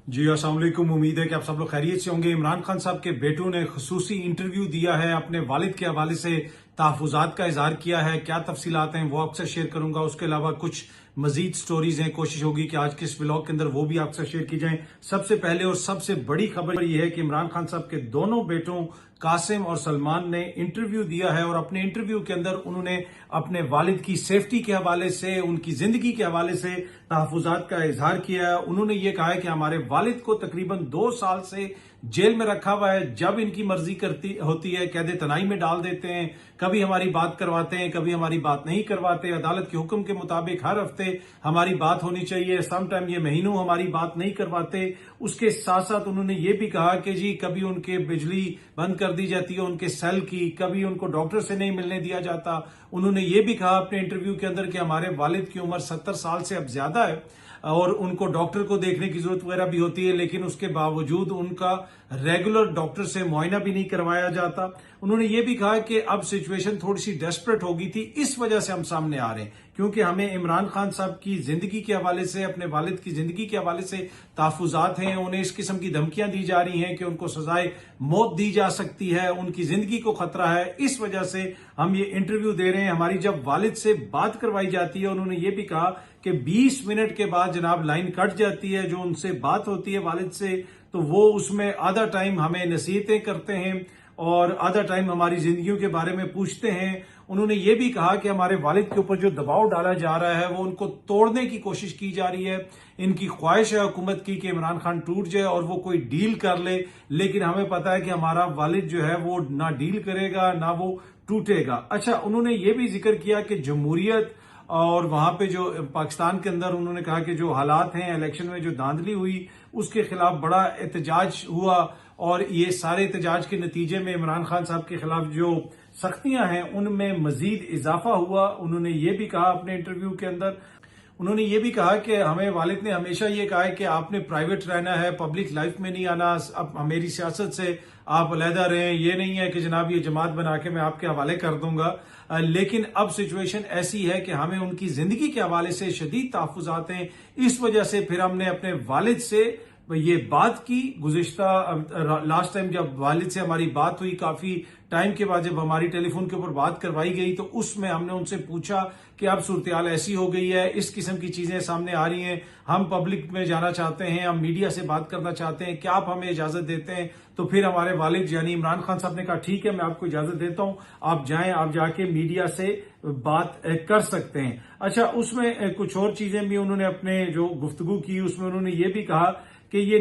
जी अस्सलाम वालेकुम। उम्मीद है कि आप सब लोग खैरियत से होंगे। इमरान खान साहब के बेटों ने खुसूसी इंटरव्यू दिया है, अपने वालिद के हवाले से तहफुजात का इजहार किया है। क्या तफसीलात हैं वो आपसे शेयर करूंगा। उसके अलावा कुछ मजीद स्टोरीज हैं, कोशिश होगी कि आज के इस व्लॉग के अंदर वो भी आपसे शेयर की जाए। सबसे पहले और सबसे बड़ी खबर यह है कि इमरान खान साहब के दोनों बेटों कासिम और सलमान ने इंटरव्यू दिया है और अपने इंटरव्यू के अंदर उन्होंने अपने वालिद की सेफ्टी के हवाले से, उनकी जिंदगी के हवाले से तहफुजात का इजहार किया है। उन्होंने ये कहा है कि हमारे वालिद को तकरीबन 2 साल से जेल में रखा हुआ है। जब इनकी मर्जी करती होती है कैद तनाई में डाल देते हैं, कभी हमारी बात करवाते हैं, कभी हमारी बात नहीं करवाते। अदालत के हुक्म के मुताबिक हर हफ्ते हमारी बात होनी चाहिए, सम टाइम ये महीनों हमारी बात नहीं करवाते। उसके साथ साथ उन्होंने ये भी कहा कि जी कभी उनके बिजली बंद कर दी जाती है उनके सेल की, कभी उनको डॉक्टर से नहीं मिलने दिया जाता। उन्होंने ये भी कहा अपने इंटरव्यू के अंदर कि हमारे वालिद की उम्र 70 साल से अब ज्यादा है और उनको डॉक्टर को देखने की जरूरत वगैरह भी होती है, लेकिन उसके बावजूद उनका रेगुलर डॉक्टर से मुआयना भी नहीं करवाया जाता। उन्होंने ये भी कहा कि अब सिचुएशन थोड़ी सी डेस्परेट हो गई थी, इस वजह से हम सामने आ रहे हैं क्योंकि हमें इमरान खान साहब की जिंदगी के हवाले से, अपने वालिद की जिंदगी के हवाले से तहफुजात हैं। उन्हें इस किस्म की धमकियां दी जा रही हैं कि उनको सजाए मौत दी जा सकती है, उनकी जिंदगी को खतरा है। इस वजह से हम ये इंटरव्यू दे रहे हैं। हमारी जब वालिद से बात करवाई जाती है, उन्होंने ये भी कहा कि 20 मिनट के बाद जनाब लाइन कट जाती है, जो उनसे बात होती है वालिद से, तो वो उसमें आधा टाइम हमें नसीहतें करते हैं और आधा टाइम हमारी जिंदगियों के बारे में पूछते हैं। उन्होंने ये भी कहा कि हमारे वालिद के ऊपर जो दबाव डाला जा रहा है वो उनको तोड़ने की कोशिश की जा रही है। इनकी ख्वाहिश है हुकूमत की कि इमरान खान टूट जाए और वो कोई डील कर ले, लेकिन हमें पता है कि हमारा वालिद जो है वो ना डील करेगा ना वो टूटेगा। अच्छा, उन्होंने ये भी जिक्र किया कि जमहूरियत और वहां पे जो पाकिस्तान के अंदर उन्होंने कहा कि जो हालात हैं, इलेक्शन में जो धांधली हुई उसके खिलाफ बड़ा एहतजाज हुआ और ये सारे एहतजाज के नतीजे में इमरान खान साहब के खिलाफ जो सख्तियां हैं उनमें मजीद इजाफा हुआ। उन्होंने ये भी कहा अपने इंटरव्यू के अंदर, उन्होंने ये भी कहा कि हमें वालिद ने हमेशा ये कहा है कि आपने प्राइवेट रहना है, पब्लिक लाइफ में नहीं आना, अब मेरी सियासत से आप अलहदा रहें। ये नहीं है कि जनाब ये जमात बना के मैं आपके हवाले कर दूंगा, लेकिन अब सिचुएशन ऐसी है कि हमें उनकी जिंदगी के हवाले से शदीद तहफुजात हैं। इस वजह से फिर हमने अपने वालिद से ये बात की। गुज़िश्ता लास्ट टाइम जब वालिद से हमारी बात हुई, काफी टाइम के बाद जब हमारी टेलीफोन के ऊपर बात करवाई गई, तो उसमें हमने उनसे पूछा कि अब सूरत ऐसी हो गई है, इस किस्म की चीजें सामने आ रही हैं, हम पब्लिक में जाना चाहते हैं, हम मीडिया से बात करना चाहते हैं, क्या आप हमें इजाजत देते हैं? तो फिर हमारे वालिद यानी इमरान खान साहब ने कहा ठीक है, मैं आपको इजाजत देता हूं, आप जाएं, आप जाके मीडिया से बात कर सकते हैं। अच्छा, उसमें कुछ और चीजें भी उन्होंने अपने जो गुफ्तगू की उसमें उन्होंने ये भी कहा कि ये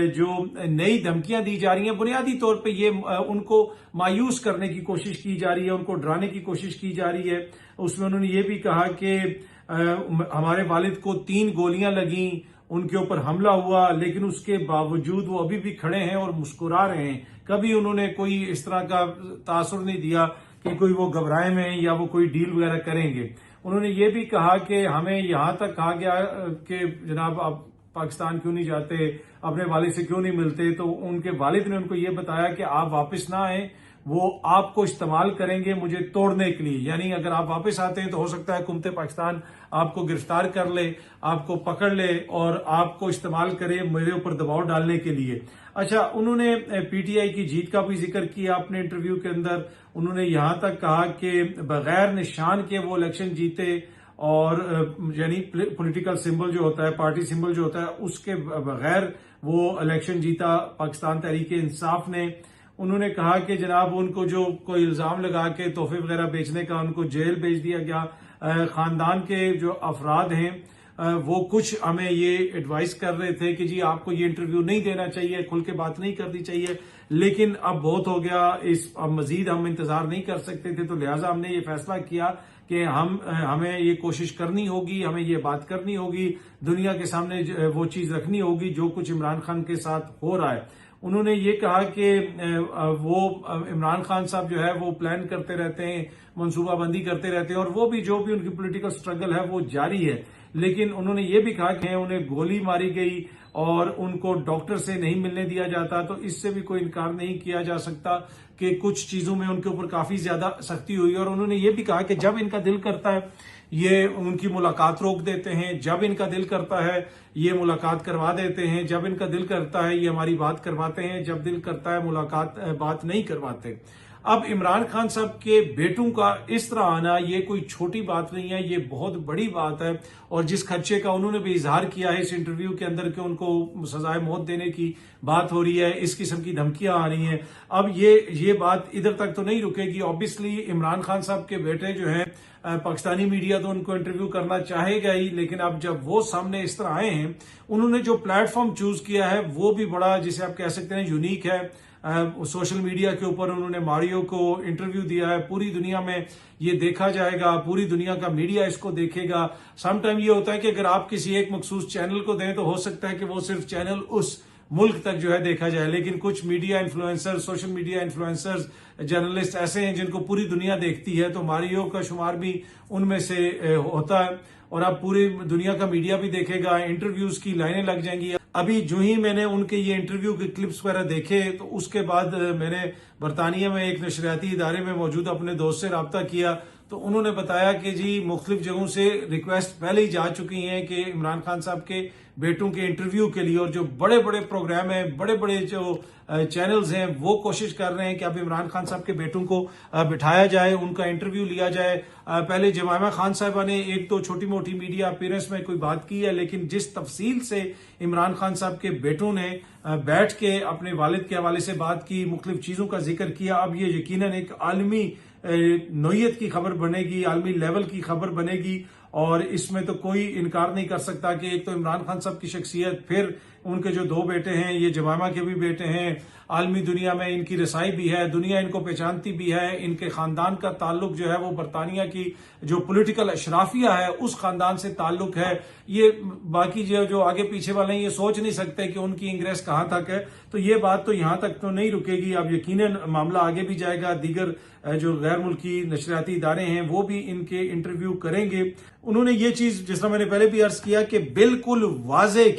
जो नई धमकियां दी जा रही हैं बुनियादी तौर पे ये उनको मायूस करने की कोशिश की जा रही है, उनको डराने की कोशिश की जा रही है। उसमें उन्होंने ये भी कहा कि हमारे वालिद को 3 गोलियां लगी, उनके ऊपर हमला हुआ, लेकिन उसके बावजूद वो अभी भी खड़े हैं और मुस्कुरा रहे हैं। कभी उन्होंने कोई इस तरह का तासुर नहीं दिया कि कोई वो घबराए में या वो कोई डील वगैरह करेंगे। उन्होंने ये भी कहा कि हमें यहां तक कहा गया कि जनाब आप पाकिस्तान क्यों नहीं जाते, अपने वालिद से क्यों नहीं मिलते, तो उनके वालिद ने उनको ये बताया कि आप वापस ना आए, वो आपको इस्तेमाल करेंगे मुझे तोड़ने के लिए। यानी अगर आप वापस आते हैं तो हो सकता है हुकूमत पाकिस्तान आपको गिरफ्तार कर ले, आपको पकड़ ले और आपको इस्तेमाल करे मेरे ऊपर दबाव डालने के लिए। अच्छा, उन्होंने पीटीआई की जीत का भी जिक्र किया अपने इंटरव्यू के अंदर। उन्होंने यहां तक कहा कि बगैर निशान के वो इलेक्शन जीते और यानी पॉलिटिकल सिंबल जो होता है, पार्टी सिंबल जो होता है, उसके बगैर वो इलेक्शन जीता पाकिस्तान तहरीक इंसाफ ने। उन्होंने कहा कि जनाब उनको जो कोई इल्जाम लगा के तोहफे वगैरह बेचने का उनको जेल भेज दिया गया। खानदान के जो अफराद हैं वो कुछ हमें ये एडवाइस कर रहे थे कि जी आपको ये इंटरव्यू नहीं देना चाहिए, खुल के बात नहीं करनी चाहिए, लेकिन अब बहुत हो गया, अब मजीद हम इंतजार नहीं कर सकते थे, तो लिहाजा हमने ये फैसला किया कि हमें ये कोशिश करनी होगी, हमें ये बात करनी होगी, दुनिया के सामने वो चीज रखनी होगी जो कुछ इमरान खान के साथ हो रहा है। उन्होंने ये कहा कि वो इमरान खान साहब जो है वो प्लान करते रहते हैं, मनसूबाबंदी करते रहते हैं और वो भी जो भी उनकी पॉलिटिकल स्ट्रगल है वो जारी है। लेकिन उन्होंने ये भी कहा कि उन्हें गोली मारी गई और उनको डॉक्टर से नहीं मिलने दिया जाता, तो इससे भी कोई इनकार नहीं किया जा सकता कि कुछ चीजों में उनके ऊपर काफी ज्यादा सख्ती हुई। और उन्होंने ये भी कहा कि जब इनका दिल करता है ये उनकी मुलाकात रोक देते हैं। जब इनका दिल करता है ये मुलाकात करवा देते हैं, जब इनका दिल करता है ये हमारी बात करवाते हैं, जब दिल करता है मुलाकात बात नहीं करवाते। अब इमरान खान साहब के बेटों का इस तरह आना ये कोई छोटी बात नहीं है, ये बहुत बड़ी बात है। और जिस खर्चे का उन्होंने भी इजहार किया है इस इंटरव्यू के अंदर कि उनको सजाए मौत देने की बात हो रही है, इस किस्म की धमकियां आ रही हैं। अब ये बात इधर तक तो नहीं रुकेगी। ऑब्वियसली इमरान खान साहब के बेटे जो हैं, पाकिस्तानी मीडिया तो उनको इंटरव्यू करना चाहेगा ही, लेकिन अब जब वो सामने इस तरह आए हैं, उन्होंने जो प्लेटफॉर्म चूज किया है वो भी बड़ा, जिसे आप कह सकते हैं, यूनिक है। सोशल मीडिया के ऊपर उन्होंने मारियो को इंटरव्यू दिया है। पूरी दुनिया में ये देखा जाएगा, पूरी दुनिया का मीडिया इसको देखेगा। समटाइम ये होता है कि अगर आप किसी एक मखसूस चैनल को दें तो हो सकता है कि वो सिर्फ चैनल उस मुल्क तक जो है देखा जाए, लेकिन कुछ media influencer, social media influencers, journalist ऐसे हैं जिनको पूरी दुनिया देखती है, तो मारियो का शुमार भी उनमें से होता है। और अब पूरी दुनिया का मीडिया भी देखेगा, इंटरव्यूज की लाइनें लग जाएंगी। अभी जो ही मैंने उनके ये इंटरव्यू के क्लिप्स वगैरह देखे तो उसके बाद मैंने बरतानिया में एक नशरियाती इदारे में मौजूद अपने दोस्त से रब्ता किया, तो उन्होंने बताया कि जी मुख्तलिफ जगहों से रिक्वेस्ट पहले ही जा चुकी हैं कि इमरान खान साहब के बेटों के इंटरव्यू के लिए, और जो बड़े बड़े प्रोग्राम हैं, बड़े बड़े जो चैनल्स हैं, वो कोशिश कर रहे हैं कि अब इमरान खान साहब के बेटों को बिठाया जाए, उनका इंटरव्यू लिया जाए। पहले जमाइमा खान साहिबा ने एक तो छोटी मोटी मीडिया अपीयरेंस में कोई बात की है, लेकिन जिस तफसील से इमरान खान साहब के बेटों ने बैठ के अपने वालिद के हवाले से बात की, मुख्तलिफ चीजों का जिक्र किया, अब ये यकीनन एक आलमी नोयत की खबर बनेगी, आलमी लेवल की खबर बनेगी। और इसमें तो कोई इनकार नहीं कर सकता कि एक तो इमरान खान साहब की शख्सियत, फिर उनके जो दो बेटे हैं, ये जमाइमा के भी बेटे हैं, आलमी दुनिया में इनकी रसाई भी है, दुनिया इनको पहचानती भी है। इनके खानदान का ताल्लुक जो है वो बरतानिया की जो पॉलिटिकल अशराफिया है उस खानदान से ताल्लुक है। ये बाकी जो आगे पीछे वाले हैं ये सोच नहीं सकते कि उनकी इंग्रेस कहां तक है, तो ये बात तो यहां तक तो नहीं रुकेगी। अब यकीनन मामला आगे भी जाएगा, दीगर जो गैर मुल्की नशरियाती इदारे हैं वो भी इनके इंटरव्यू करेंगे। उन्होंने ये चीज, जिस तरह मैंने पहले भी अर्ज किया, कि बिल्कुल वाजे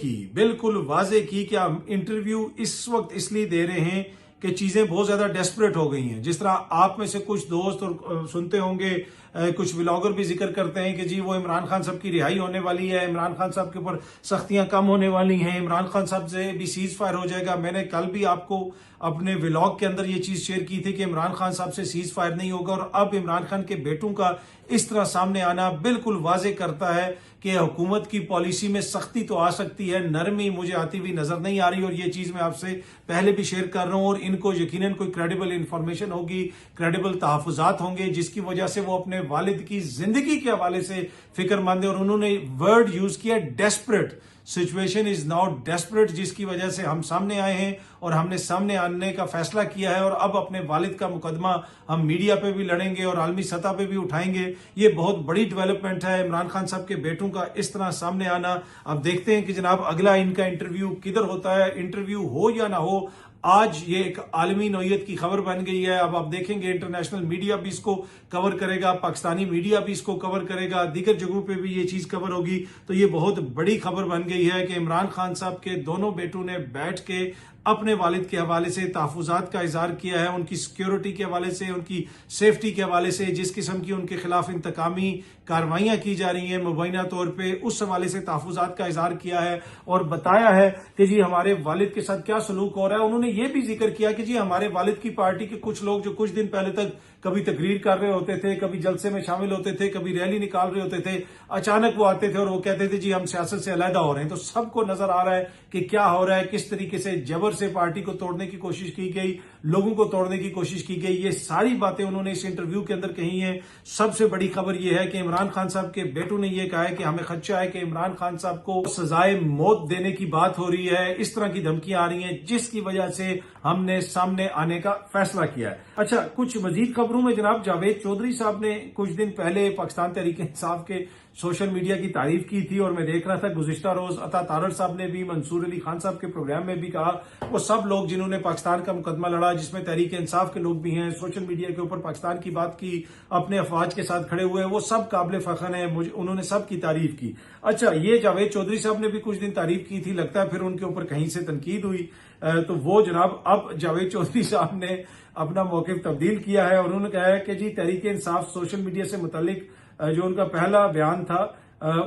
की कि हम इंटरव्यू इस वक्त इसलिए दे रहे हैं कि चीजें बहुत ज्यादा डेस्परेट हो गई हैं। जिस तरह आप में से कुछ दोस्त और सुनते होंगे, कुछ व्लॉगर भी जिक्र करते हैं कि जी वो इमरान खान साहब की रिहाई होने वाली है, इमरान खान साहब के ऊपर सख्तियां कम होने वाली हैं, इमरान खान साहब से भी सीज फायर हो जाएगा। मैंने कल भी आपको अपने व्लॉग के अंदर ये चीज शेयर की थी कि इमरान खान साहब से सीज फायर नहीं होगा। और अब इमरान खान के बेटों का इस तरह सामने आना बिल्कुल वाजे करता है कि हुकूमत की पॉलिसी में सख्ती तो आ सकती है, नरमी मुझे आती हुई नजर नहीं आ रही। और ये चीज मैं आपसे पहले भी शेयर कर रहा हूं, और इनको यकीनन कोई क्रेडिबल इंफॉर्मेशन होगी, क्रेडिबल तहफुजात होंगे, जिसकी वजह से वो अपने वालिद की जिंदगी के हवाले से फिक्रमंद है। और उन्होंने वर्ड यूज किया desperate, situation is now desperate, जिसकी वजह से हम सामने आए हैं और हमने सामने आने का फैसला किया है। और अब अपने वालिद का मुकदमा हम मीडिया पे भी लड़ेंगे और आलमी सतह पे भी उठाएंगे। ये बहुत बड़ी डेवलपमेंट है, इमरान खान साहब के बेटों का इस तरह सामने आना। अब देखते हैं कि जनाब अगला इनका इंटरव्यू किधर होता है, इंटरव्यू हो या ना हो। आज ये एक आलमी नौयत की खबर बन गई है। अब आप देखेंगे इंटरनेशनल मीडिया भी इसको कवर करेगा, पाकिस्तानी मीडिया भी इसको कवर करेगा, दीगर जगहों पे भी ये चीज कवर होगी। तो ये बहुत बड़ी खबर बन गई है कि इमरान खान साहब के दोनों बेटों ने बैठ के अपने वालिद के हवाले से तहफुजात का इजहार किया है, उनकी सिक्योरिटी के हवाले से, उनकी सेफ्टी के हवाले से, जिस किस्म की उनके खिलाफ इंतकामी कार्रवाइयां की जा रही हैं मुबैना तौर पे, उस हवाले से तहफुजात का इजहार किया है और बताया है कि जी हमारे वालिद के साथ क्या सलूक हो रहा है। उन्होंने ये भी जिक्र किया कि जी हमारे वालिद की पार्टी के कुछ लोग जो कुछ दिन पहले तक कभी तकरीर कर रहे होते थे, कभी जलसे में शामिल होते थे, कभी रैली निकाल रहे होते थे, अचानक वो आते थे और वो कहते थे जी हम सियासत से अलहदा हो रहे हैं। तो सबको नजर आ रहा है कि क्या हो रहा है, किस तरीके से जबर से पार्टी को तोड़ने की कोशिश की गई, लोगों को तोड़ने की कोशिश की गई। ये सारी बातें उन्होंने इस इंटरव्यू के अंदर कही हैं। सबसे बड़ी खबर यह है कि इमरान खान साहब के बेटों ने यह कहा है कि हमें खदशा है कि इमरान खान साहब को सजाए मौत देने की बात हो रही है, इस तरह की धमकियां आ रही हैं, जिसकी वजह से हमने सामने आने का फैसला किया है। अच्छा, कुछ मजीद खबरों में जनाब जावेद चौधरी साहब ने कुछ दिन पहले पाकिस्तान तहरीक इंसाफ के सोशल मीडिया की तारीफ की थी और मैं देख रहा था गुज़िश्ता रोज अता तारड़ साहब ने भी, मंसूर अली खान साहब के प्रोग्राम में भी कहा, वो सब लोग जिन्होंने पाकिस्तान का मुकदमा लड़ा, जिसमें तहरीक इंसाफ के लोग भी हैं, सोशल मीडिया के ऊपर पाकिस्तान की बात की, अपने अफवाज के साथ खड़े हुए, वो सब काबिल फख्र हैं, उन्होंने सब की तारीफ की। अच्छा, ये जावेद चौधरी साहब ने भी कुछ दिन तारीफ की थी, लगता है फिर उनके ऊपर कहीं से तनकीद हुई, तो वो जनाब अब जावेद चौधरी साहब ने अपना मौक़िफ़ तब्दील किया है और उन्होंने कहा है कि जी तहरीक इंसाफ सोशल मीडिया से मुतल्लिक जो उनका पहला बयान था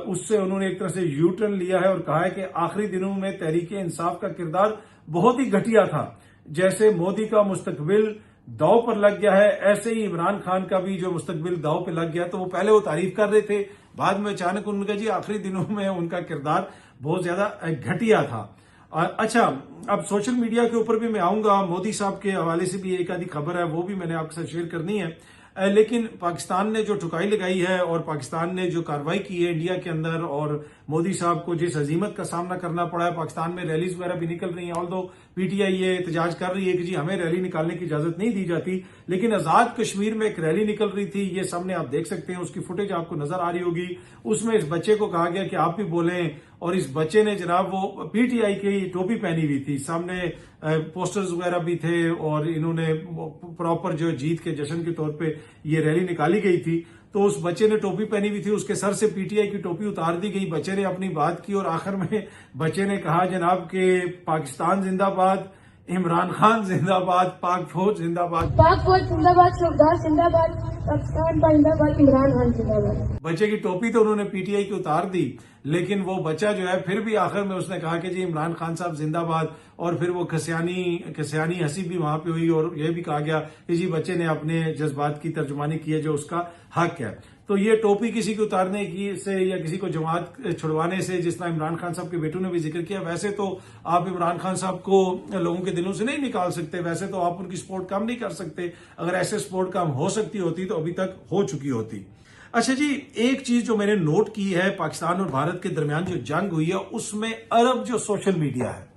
उससे उन्होंने एक तरह से यू टर्न लिया है और कहा है कि आखिरी दिनों में तहरीके इंसाफ का किरदार बहुत ही घटिया था। जैसे मोदी का मुस्तकबिल दांव पर लग गया है, ऐसे ही इमरान खान का भी जो मुस्तकबिल दांव पे लग गया। तो वो पहले वो तारीफ कर रहे थे, बाद में अचानक उन्होंने कहा जी आखिरी दिनों में उनका किरदार बहुत ज्यादा घटिया था। अच्छा, अब सोशल मीडिया के ऊपर भी मैं आऊंगा, मोदी साहब के हवाले से भी एक आधी खबर है, वो भी मैंने आपके साथ शेयर करनी है। लेकिन पाकिस्तान ने जो ठुकाई लगाई है और पाकिस्तान ने जो कार्रवाई की है इंडिया के अंदर, और मोदी साहब को जिस अजीमत का सामना करना पड़ा है, पाकिस्तान में रैलीज वगैरह भी निकल रही हैं। ऑल्दो पीटीआई ये एहतजाज कर रही है कि जी हमें रैली निकालने की इजाजत नहीं दी जाती, लेकिन आजाद कश्मीर में एक रैली निकल रही थी, ये सामने आप देख सकते हैं, उसकी फुटेज आपको नजर आ रही होगी। उसमें इस बच्चे को कहा गया कि आप भी बोलें, और इस बच्चे ने जनाब वो पीटीआई की टोपी पहनी हुई थी, सामने पोस्टर्स वगैरह भी थे, और इन्होंने प्रॉपर जो जीत के जश्न के तौर पे ये रैली निकाली गई थी। तो उस बच्चे ने टोपी पहनी हुई थी, उसके सर से पीटीआई की टोपी उतार दी गई। बच्चे ने अपनी बात की और आखिर में बच्चे ने कहा जनाब के पाकिस्तान जिंदाबाद, इमरान खान जिंदाबाद, पाक फौज जिंदाबाद, पाक फौज जिंदाबाद, सरदार जिंदाबाद, पाकिस्तान का जिंदाबाद, इमरान खान जिंदाबाद। बच्चे की टोपी तो उन्होंने पीटीआई की उतार दी, लेकिन वो बच्चा जो है फिर भी आखिर में उसने कहा कि जी इमरान खान साहब जिंदाबाद, और फिर वो खसियानी हंसी भी वहां पे हुई, और यह भी कहा गया कि जी बच्चे ने अपने जज्बात की तर्जुमानी की है जो उसका हक है। तो ये टोपी किसी को उतारने की से या किसी को जमात छुड़वाने से, जिस तरह इमरान खान साहब के बेटों ने भी जिक्र किया, वैसे तो आप इमरान खान साहब को लोगों के दिलों से नहीं निकाल सकते, वैसे तो आप उनकी सपोर्ट कम नहीं कर सकते। अगर ऐसे सपोर्ट कम हो सकती होती तो अभी तक हो चुकी होती। अच्छा जी, एक चीज जो मैंने नोट की है, पाकिस्तान और भारत के दरमियान जो जंग हुई है उसमें अरब जो सोशल मीडिया है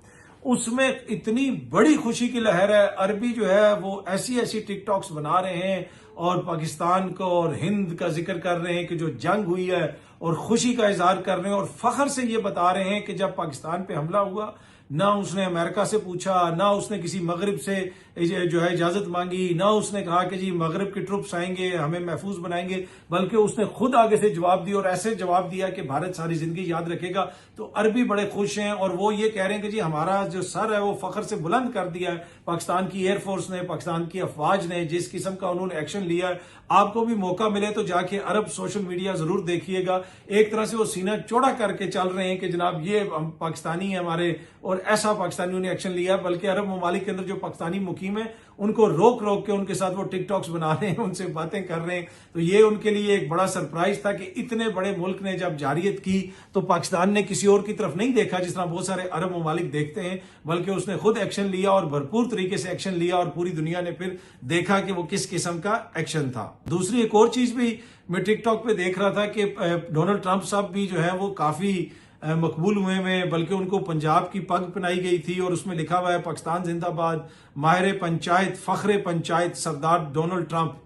उसमें इतनी बड़ी खुशी की लहर है। अरबी जो है वो ऐसी ऐसी टिकटॉक्स बना रहे हैं और पाकिस्तान को और हिंद का जिक्र कर रहे हैं कि जो जंग हुई है, और खुशी का इजहार कर रहे हैं, और फख्र से ये बता रहे हैं कि जब पाकिस्तान पे हमला हुआ, ना उसने अमेरिका से पूछा, ना उसने किसी मगरब से जो है इजाजत मांगी, ना उसने कहा कि जी मगरब के ट्रुप्स आएंगे हमें महफूज बनाएंगे, बल्कि उसने खुद आगे से जवाब दिया, और ऐसे जवाब दिया कि भारत सारी जिंदगी याद रखेगा। तो अरबी बड़े खुश हैं और वो ये कह रहे हैं कि जी हमारा जो सर है वो फख्र से बुलंद कर दिया है पाकिस्तान की एयरफोर्स ने, पाकिस्तान की अफवाज ने, जिस किस्म का उन्होंने एक्शन लिया है। आपको भी मौका मिले तो जाके अरब सोशल मीडिया जरूर देखिएगा। एक तरह से वो सीना चौड़ा करके चल रहे हैं कि जनाब ये पाकिस्तानी है हमारे, और ऐसा पाकिस्तानियों ने एक्शन लिया है। बल्कि अरब ममालिक के अंदर जो पाकिस्तानी मुकीम है उनको रोक रोक के उनके साथ वो टिकटॉक्स बना रहे हैं, उनसे बातें कर रहे हैं। तो ये उनके लिए एक बड़ा सरप्राइज था कि इतने बड़े मुल्क ने जब जारियत की तो पाकिस्तान ने किसी और की तरफ नहीं देखा जिस तरह बहुत सारे अरब ममालिक देखते हैं, बल्कि उसने खुद एक्शन लिया और भरपूर तरीके से एक्शन लिया, और पूरी दुनिया ने फिर देखा कि वो किस किस्म का एक्शन था। दूसरी एक और चीज भी मैं टिकटॉक पे देख रहा था कि डोनाल्ड ट्रंप साहब भी जो है वो काफी मकबूल हुए में, बल्कि उनको पंजाब की पग पहनाई गई थी और उसमें लिखा हुआ है पाकिस्तान जिंदाबाद, माहिर पंचायत, फखरे पंचायत, सरदार डोनाल्ड ट्रंप,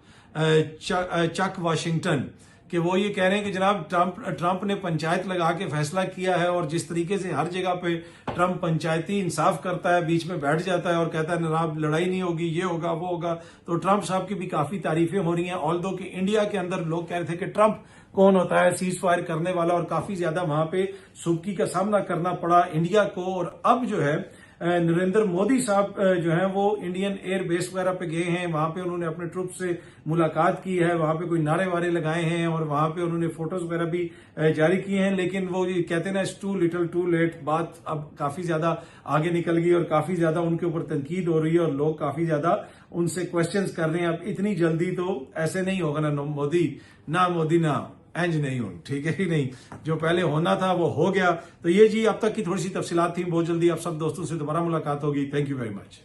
चक वाशिंगटन। कि वो ये कह रहे हैं कि जनाब ट्रंप ने पंचायत लगा के फैसला किया है, और जिस तरीके से हर जगह पे ट्रंप पंचायती इंसाफ करता है, बीच में बैठ जाता है और कहता है जनाब लड़ाई नहीं होगी, ये होगा वो होगा। तो ट्रंप साहब की भी काफी तारीफें हो रही हैं। ऑल्दो कि इंडिया के अंदर लोग कह रहे थे कि ट्रंप कौन होता है सीज फायर करने वाला, और काफी ज्यादा वहां पे सुबकी का सामना करना पड़ा इंडिया को। और अब जो है नरेंद्र मोदी साहब जो है वो इंडियन एयर बेस वगैरह पे गए हैं, वहां पे उन्होंने अपने ट्रुप से मुलाकात की है, वहां पे कोई नारे वारे लगाए हैं, और वहां पे उन्होंने फोटोज वगैरह भी जारी किए हैं। लेकिन वो ये कहते हैं ना it's too little too late, बात अब काफी ज्यादा आगे निकल गई और काफी ज्यादा उनके ऊपर तनकीद हो रही है, और लोग काफी ज्यादा उनसे क्वेश्चंस कर रहे हैं। अब इतनी जल्दी तो ऐसे नहीं होगा ना मोदी ना एंज नहीं हो, ठीक है ही नहीं, जो पहले होना था वो हो गया। तो ये जी अब तक की थोड़ी सी तफसीलात थी, बहुत जल्दी आप सब दोस्तों से दोबारा मुलाकात होगी। Thank you very much.